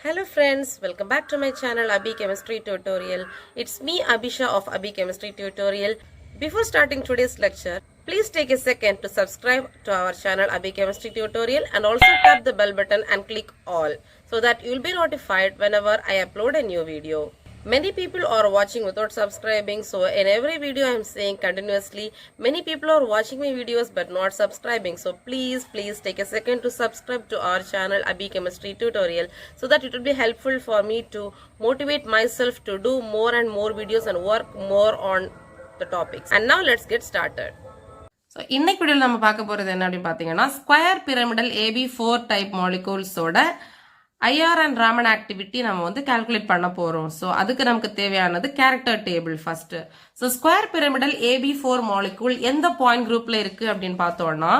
Hello friends, welcome back to my channel AB Chemistry Tutorial. It's me Abhisha of AB Chemistry Tutorial. Before starting today's lecture, please take a second to subscribe to our channel AB Chemistry Tutorial and also tap the bell button and click all so that you'll be notified whenever I upload a new video. Many people are watching without subscribing, so in every video I am saying continuously, many people are watching my videos but not subscribing. So please take a second to subscribe to our channel AB Chemistry Tutorial so that it will be helpful for me to motivate myself to do more and more videos and work more on the topics. And now let's get started. So இன்னைக்கு வீடியோல நம்ம பார்க்க போறது என்ன அப்படி பாத்தீங்கன்னா square pyramidal AB4 type மாலிகூல்ஸோட IR and Raman Activity நம்ம வந்து calculate பண்ண போறோம். So அதுக்கு நமக்கு தேவையானது character table first. So square pyramidal AB4 molecule எந்த point groupல இருக்கு அப்படின்னு பார்த்தோம்னா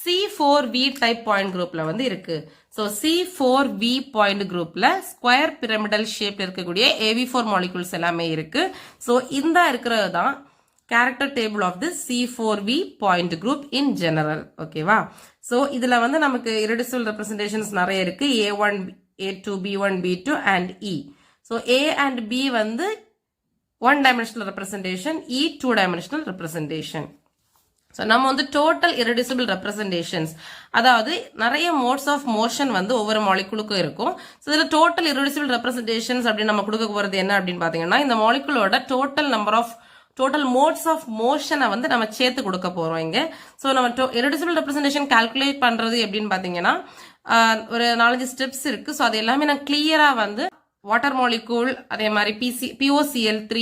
C4V type point groupல வந்து இருக்கு. So C4V point groupல square pyramidal shape இருக்கக்கூடிய AB4 molecules எல்லாமே இருக்கு. So இந்த இருக்கிறது தான் character table of this C4V point group in general. ஓகேவா? So இதுல வந்து நமக்கு irreducible representations நிறைய இருக்கு. A1, A2, B1, B2 and E. So A and B வந்து one dimensional representation, E two dimensional representation. So நம்ம வந்து total irreducible representations, அதாவது நிறைய modes of motion வந்து ஒவ்வொரு மாலிகுலுக்கும் இருக்கும். So இதுல total irreducible representations அப்படின்னு நம்ம கொடுக்க போறது என்ன அப்படின்னு பாத்தீங்கன்னா இந்த மாலிகுலோட total modes of motion வந்து நம்ம சேர்த்து கொடுக்க போறோம் இங்க. So நம்ம irreducible representation calculate பண்றது எப்படின்னு பாத்தீங்கன்னா ஒரு 4-5 ஸ்டெப்ஸ் இருக்கு. So அது எல்லாமே நான் கிளியரா வந்து வாட்டர் மாலிகூல், அதே மாதிரி POCl3,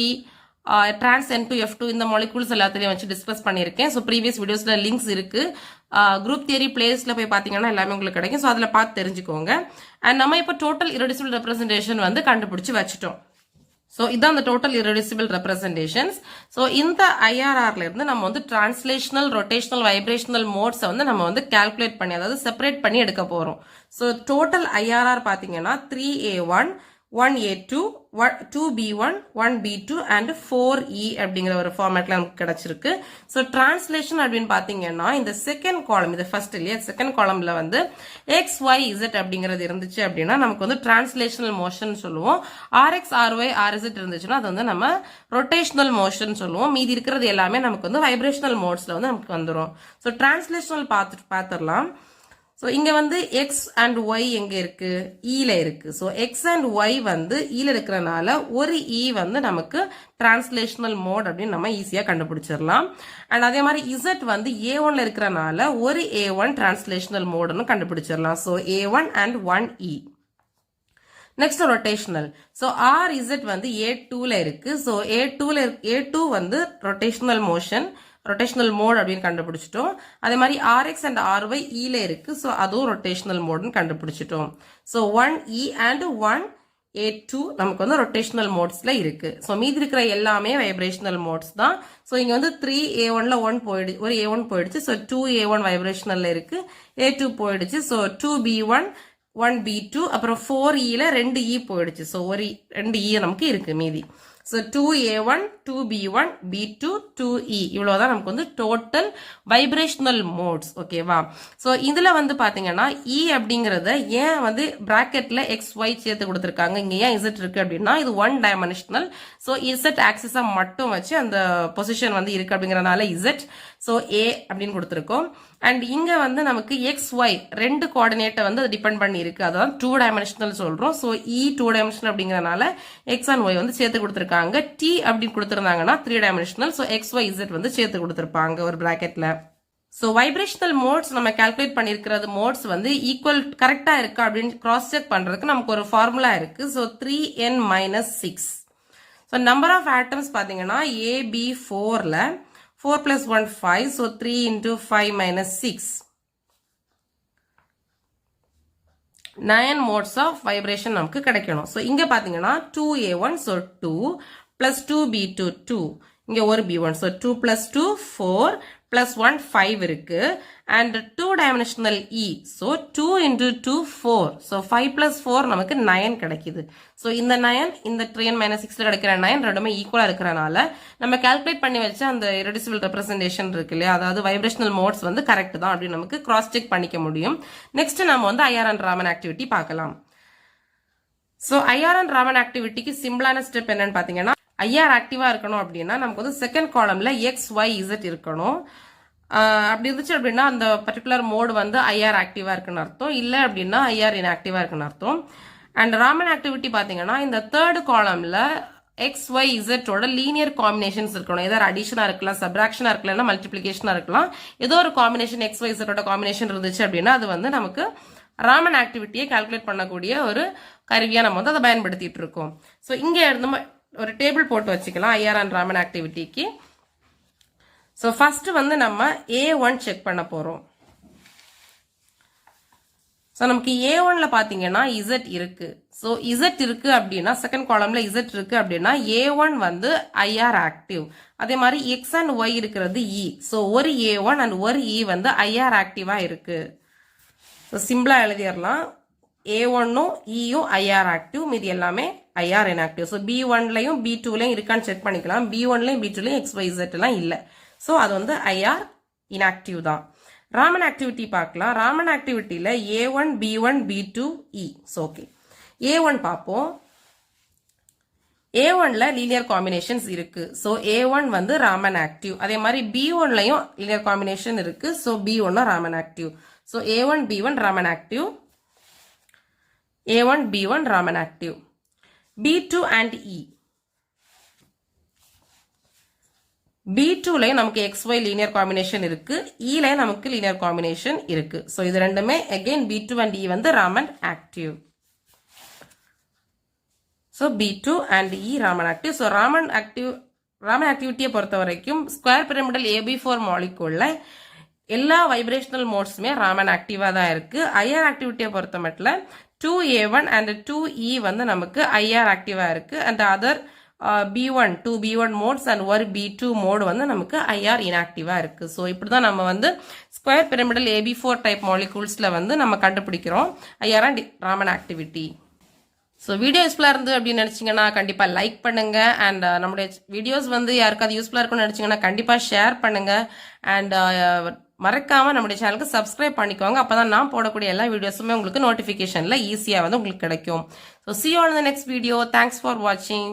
trans N2F2 இந்த மாலிகூல்ஸ் எல்லாத்தையும் வச்சு டிஸ்கஸ் பண்ணியிருக்கேன். ஸோ ப்ரீவியஸ் வீடியோஸ்ல லிங்க்ஸ் இருக்கு. குரூப் தியரி பிளேஸ்ல போய் பாத்தீங்கன்னா எல்லாமே உங்களுக்கு கிடைக்கும். ஸோ அதுல பார்த்து தெரிஞ்சுக்கோங்க. அண்ட் நம்ம இப்போ டோட்டல் irreducible representation வந்து கண்டுபிடிச்சு வச்சுட்டோம். So இதான் the total irreducible representations. So இந்த IRRல இருந்து நம்ம வந்து translational, rotational, vibrational modes வந்து நம்ம வந்து calculate பண்ணி, அதாவது separate பண்ணி எடுக்க போறோம். So total IRR பாத்தீங்கன்னா 3A1, 1A2, 2B1, 1B2 and 4E அப்படிங்கிற ஒரு ஃபார்மேட்ல நமக்கு கிடைச்சிருக்கு. So translation அப்படின்னு பாத்தீங்கன்னா இந்த செகண்ட் காலம், இது ஃபர்ஸ்ட் இல்லையா, செகண்ட் காலம்ல வந்து XYZ அப்படிங்கிறது இருந்துச்சு அப்படின்னா நமக்கு வந்து translational motion சொல்லுவோம். RX, RY, RZ இருந்துச்சுன்னா அது வந்து நம்ம rotational motion சொல்லுவோம். மீதி இருக்கிறது எல்லாமே நமக்கு வந்து vibrational modesல வந்து நமக்கு வந்துரும். So translational பாத்துரலாம். So இங்க வந்து X and Y எங்க இருக்கு? Eல இருக்கு. So X and Y வந்து Eல இருக்கிறனால ஒரு E வந்து நமக்கு translational mode அப்படின்னு நம்ம ஈஸியா கண்டுபிடிச்சிடலாம். அண்ட் அதே மாதிரி Z வந்து A1ல இருக்கிறனால ஒரு A1 translational modeன்னு கண்டுபிடிச்சிடலாம். So A1 and 1E. Next rotational. So RZ வந்து A2ல இருக்கு. So A2 வந்து rotational motion, rotational mode அப்படின்னு கண்டுபிடிச்சிட்டோம். அதே மாதிரி RX and RY Eல இருக்கு. So அதுவும் rotational modeன்னு கண்டுபிடிச்சிட்டோம். So 1E and 1A2 நமக்கு வந்து rotational modesல இருக்கு. So மீதி இருக்கிற எல்லாமே vibrational modes தான். So இங்க வந்து 3A1ல 1 போயிடுச்சு, ஒரு A1 போயிடுச்சு. So 2A1 vibrationalல இருக்கு, A2 போயிடுச்சு. So 2B1, 1B2, அப்புறம் 4Eல 2E போயிடுச்சு. So ஒரு 2E நமக்கு இருக்கு மீதி. So 2A1, 2B1, B2, 2E இவ்வளவுதான் நமக்கு வந்து டோட்டல் வைப்ரேஷனல் மோட்ஸ். ஓகேவா? So இதுல வந்து பாத்தீங்கன்னா E அப்படிங்கறத ஏன் வந்து பிராக்கெட்ல XY சேர்த்து கொடுத்திருக்காங்க, இங்க ஏன் Z இருக்கு அப்படின்னா இது ஒன் டைமென்ஷனல். So Z ஆக்சிஸா மட்டும் வச்சு அந்த பொசிஷன் வந்து இருக்கு அப்படிங்கறதுனால Z. So A அப்படின்னு கொடுத்திருக்கோம். அண்ட் இங்க வந்து நமக்கு XY ரெண்டு கோஆர்டினேட்டை வந்து அது டிபெண்ட் பண்ணி இருக்கு, அதான் 2 டைமென்ஷனல் சொல்றோம். So E 2 டைமென்ஷனல் அப்படிங்கறதுனால X and Y வந்து சேர்த்து கொடுத்திருக்காங்க. T அப்படின்னு கொடுத்திருந்தாங்கன்னா 3 டைமென்ஷனல். So XYZ வந்து சேர்த்து கொடுத்திருப்பாங்க ஒரு பிராக்கெட்ல. So vibrational modes நம்ம கால்குலேட் பண்ணிருக்கிறது மோட்ஸ் வந்து ஈக்குவல் கரெக்டா இருக்கா அப்படின்னு கிராஸ் செக் பண்றதுக்கு நமக்கு ஒரு ஃபார்முலா இருக்கு. So 3n-6. So number of atoms பாத்தீங்கன்னா AB4ல 4 plus 1 5. So 3 into 5 minus 6. 9 modes of vibration நமக்கு கிடைக்கணும். So இங்க பாத்தீங்கன்னா 2A1, so 2 plus 2B2 2. இங்க ஒரு B1. So 2 plus 2 4 plus 1 5 இருக்கு. And 2 dimensional E. So 2 into 2 4. So 5 plus 4 நமக்கு 9 கிடைக்குது. So இந்த 9 இந்த 3n-6ல கிடைக்கிற 9 ரெண்டுமே ஈக்குவலா இருக்கிறனால நம்ம கால்குலேட் பண்ணி வச்ச அந்த irreducible representation இருக்கு இல்லையா, அதாவது vibrational modes வந்து கரெக்ட் தான் அப்படி நமக்கு கிராஸ் செக் பண்ணிக்க முடியும். நெக்ஸ்ட் நம்ம வந்து IR and Raman activity பார்க்கலாம். ஸோ ஐஆர் அண்ட் ராமன் ஆக்டிவிட்டிக்கு சிம்பிளான ஸ்டெப் என்னன்னு பார்த்தீங்கன்னா, ஐஆர் ஆக்டிவா இருக்கணும் அப்படின்னா நமக்கு வந்து செகண்ட் காலம்ல எக்ஸ் ஒய் இசட் இருக்கணும். அப்படி இருந்துச்சு அப்படின்னா அந்த பர்டிகுலர் மோடு வந்து ஐஆர் ஆக்டிவா இருக்குன்னு அர்த்தம். இல்லை அப்படின்னா ஐஆர் இன்ஆக்டிவா இருக்குன்னு அர்த்தம். அண்ட் ராமன் ஆக்டிவிட்டி பார்த்தீங்கன்னா இந்த தேர்ட் காலம்ல எக்ஸ் ஒய் இசட்டோட லீனியர் காம்பினேஷன்ஸ் இருக்கணும். ஏதாவது அடிஷனா இருக்கலாம், சப்ராக்ஷனா இருக்கலாம், மல்டிபிளிகேஷனா இருக்கலாம். ஏதோ ஒரு காம்பினேஷன் எக்ஸ் ஒய் இசட்டோட காம்பினேஷன் இருந்துச்சு அப்படின்னா அது வந்து நமக்கு ராமன் ஆக்டிவிட்டியை கால்குலேட் பண்ணக்கூடிய ஒரு கருவியா நம்ம வந்து அதை பயன்படுத்திட்டு இருக்கோம். ஸோ இங்கே இருந்து ஒரு டேபிள் போட்டு வச்சுக்கலாம் ஐஆர் அண்ட் ராமன் ஆக்டிவிட்டிக்கு. ஸோ ஃபர்ஸ்ட் வந்து நம்ம A1 செக் பண்ண போறோம். ஸோ நமக்கு A1ல பாத்தீங்கன்னா Z இருக்கு. ஸோ Z இருக்கு அப்படின்னா செகண்ட் காலம்ல Z இருக்கு அப்படின்னா A1 வந்து IR ஆக்டிவ். அதே மாதிரி X அண்ட் Y இருக்கிறது E. ஸோ ஒரு A1 அண்ட் ஒரு E வந்து IR ஆக்டிவா இருக்கு. ஸோ சிம்பிளா எழுதிடலாம். A1ம் Eயும் IR ஆக்டிவ், மீதி எல்லாமே IR இன்ஆக்டிவ். ஸோ B1லையும் B2லையும் இருக்கான்னு செக் பண்ணிக்கலாம். B1லையும் B2லையும் XYZ எல்லாம் இல்லை. ஸோ அது வந்து ஐஆர் இன்ஆக்டிவ் தான். ராமன் ஆக்டிவிட்டி பார்க்கலாம். ராமன் ஆக்டிவிட்டியில் A1 B1 B2 E. So okay, A1 பார்ப்போம். A1ல லீனியர் காம்பினேஷன்ஸ் இருக்கு. ஸோ A1 வந்து ராமன் ஆக்டிவ். அதே மாதிரி B1லையும் லீனியர் காம்பினேஷன் இருக்கு. So B1 Raman active. So A1 B1 Raman active. A1 B1 Raman active. B2 and E. B2ல நமக்கு XY லீனியர் காம்பினேஷன் இருக்கு. Eல நமக்கு லீனியர் காம்பினேஷன் இருக்கு. ஸோ இது ரெண்டுமே அகைன் B2 and E வந்து Raman active. So B2 and E Raman active. So Raman ஆக்டிவிட்டியை பொறுத்த வரைக்கும் ஸ்கொயர் பிரமிடல் AB4 மாலிகூல்ல எல்லா வைப்ரேஷனல் மோட்ஸுமே ராமன் ஆக்டிவா தான் இருக்கு. ஐஆர் ஆக்டிவிட்டியை பொறுத்த மட்டும் 2A1 and 2E வந்து நமக்கு ஐஆர் ஆக்டிவா இருக்கு. And other B1 2 B1 modes and ஒரு B2 மோடு வந்து நமக்கு ஐஆர் இன்ஆக்டிவா இருக்கு. ஸோ இப்படிதான் நம்ம வந்து ஸ்கொயர் பிரமிடல் AB4 டைப் மாலிகூல்ஸ்ல வந்து நம்ம கண்டுபிடிக்கிறோம் IR and Raman activity. So video யூஸ்ஃபுல்லா இருந்து அப்படின்னு நினைச்சீங்கன்னா கண்டிப்பா லைக் பண்ணுங்க. அண்ட் நம்முடைய வீடியோஸ் வந்து யாருக்காவது யூஸ்ஃபுல்லா இருக்கும்னு நினைச்சீங்கன்னா கண்டிப்பா ஷேர் பண்ணுங்க. அண்ட் மறக்காம நம்முடைய சேனலுக்கு சப்ஸ்கிரைப் பண்ணிக்கோங்க. அப்பதான் நான் போடக்கூடிய எல்லா வீடியோஸுமே உங்களுக்கு நோட்டிபிகேஷன்ல ஈஸியா வந்து உங்களுக்கு கிடைக்கும். So see you on the next video. Thanks for watching.